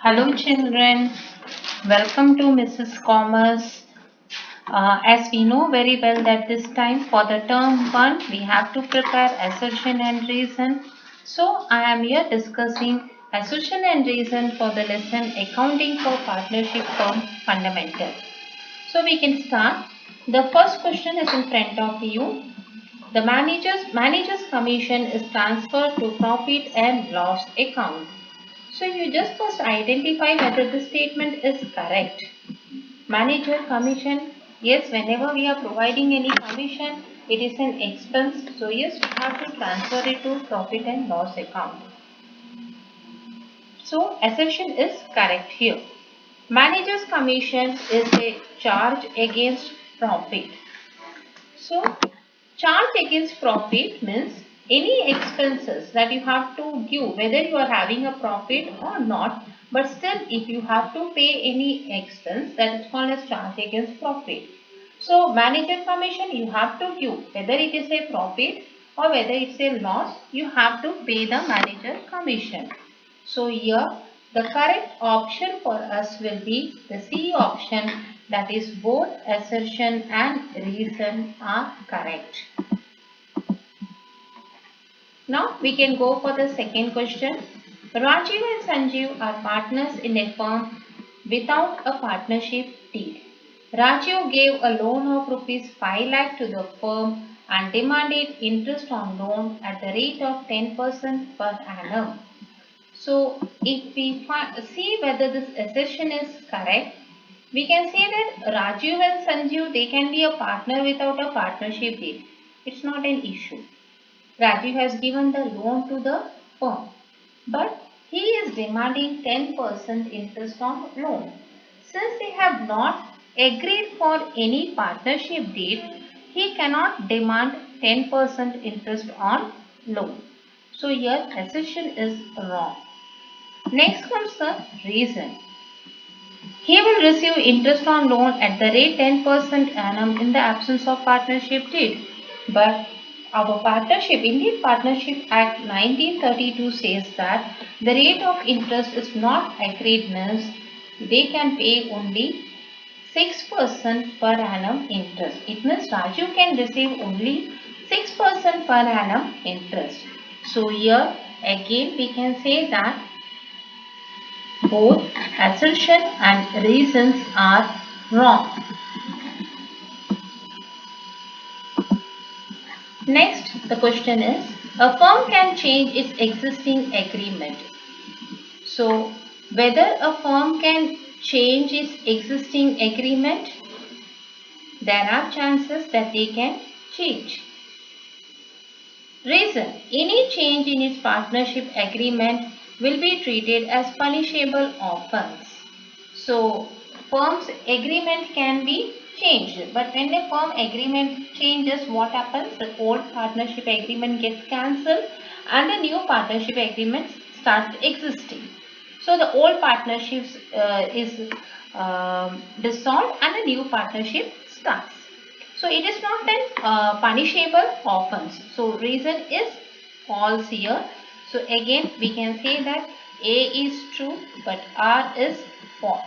Hello children, welcome to Mrs. Commerce. As we know very well that this time for the term 1 we have to prepare assertion and reason. So I am here discussing assertion and reason for the lesson accounting for partnership firm fundamental. So we can start. The first question is in front of you. The manager's commission is transferred to profit and loss account. So you just must identify whether the statement is correct. Manager commission, yes, whenever we are providing any commission, it is an expense. So yes, we have to transfer it to profit and loss account. So assertion is correct here. Manager's commission is a charge against profit. So charge against profit means any expenses that you have to give, whether you are having a profit or not, but still if you have to pay any expense, that is called as charge against profit. So manager commission you have to give, whether it is a profit or whether it's a loss, you have to pay the manager commission. So here the correct option for us will be the C option, that is both assertion and reason are correct. Now we can go for the second question. Rajiv and Sanjeev are partners in a firm without a partnership deed. Rajiv gave a loan of rupees 5 lakh to the firm and demanded interest on loan at the rate of 10% per annum. So if we see whether this assertion is correct, we can say that Rajiv and Sanjeev, they can be a partner without a partnership deed. It's not an issue. Rajiv has given the loan to the firm, but he is demanding 10% interest on loan. Since they have not agreed for any partnership deed, he cannot demand 10% interest on loan. So here assertion is wrong. Next comes the reason. He will receive interest on loan at the rate 10% annum in the absence of partnership deed. But our Partnership, Indian Partnership Act 1932 says that the rate of interest is not agreed means they can pay only 6% per annum interest. It means Raju can receive only 6% per annum interest. So here again we can say that both assertion and reasons are wrong. Next, the question is, a firm can change its existing agreement. So, whether a firm can change its existing agreement, there are chances that they can change. Reason, any change in its partnership agreement will be treated as punishable offense. So, firm's agreement can be changed, but when the firm agreement changes, what happens? The old partnership agreement gets cancelled and the new partnership agreement starts existing. So, the old partnerships is dissolved and a new partnership starts. So it is not an punishable offense. So reason is false here. So again we can say that A is true but R is false.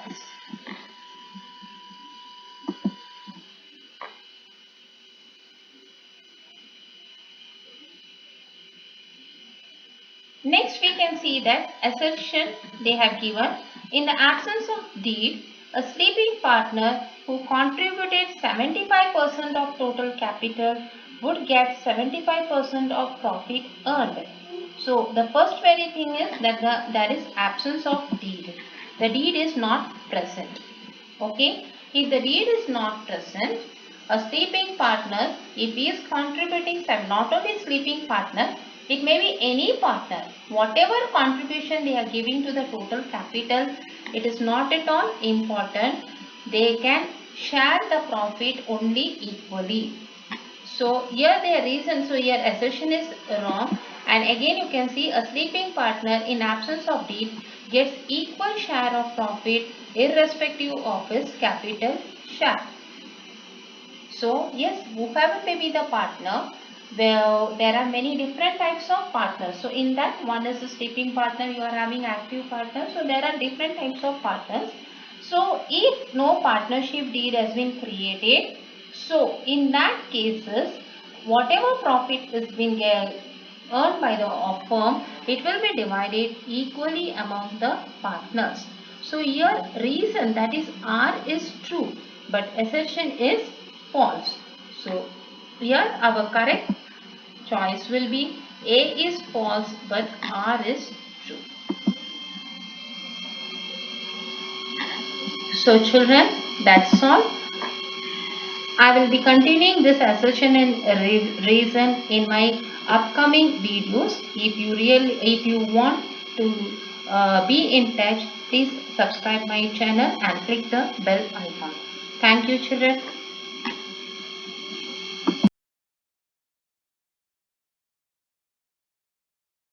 Next we can see that assertion they have given, in the absence of deed, a sleeping partner who contributed 75% of total capital would get 75% of profit earned. So the first very thing is that there is absence of deed. The deed is not present. Okay. If the deed is not present, a sleeping partner, if he is contributing some, not only sleeping partner, it may be any partner, whatever contribution they are giving to the total capital, it is not at all important. They can share the profit only equally. So here their reason, so here assertion is wrong, and again you can see a sleeping partner in absence of deed gets equal share of profit irrespective of his capital share. So yes, whoever may be the partner, Well, there are many different types of partners. So in that, one is the sleeping partner, you are having active partner. So there are different types of partners. So if no partnership deed has been created, so in that cases, whatever profit is being earned by the firm, it will be divided equally among the partners. So here reason, that is R, is true, but assertion is false. So here our correct choice will be A is false but R is true. So children, that's all. I will be continuing this assertion and reason in my upcoming videos. If you want to be in touch, please subscribe my channel and click the bell icon. Thank you children.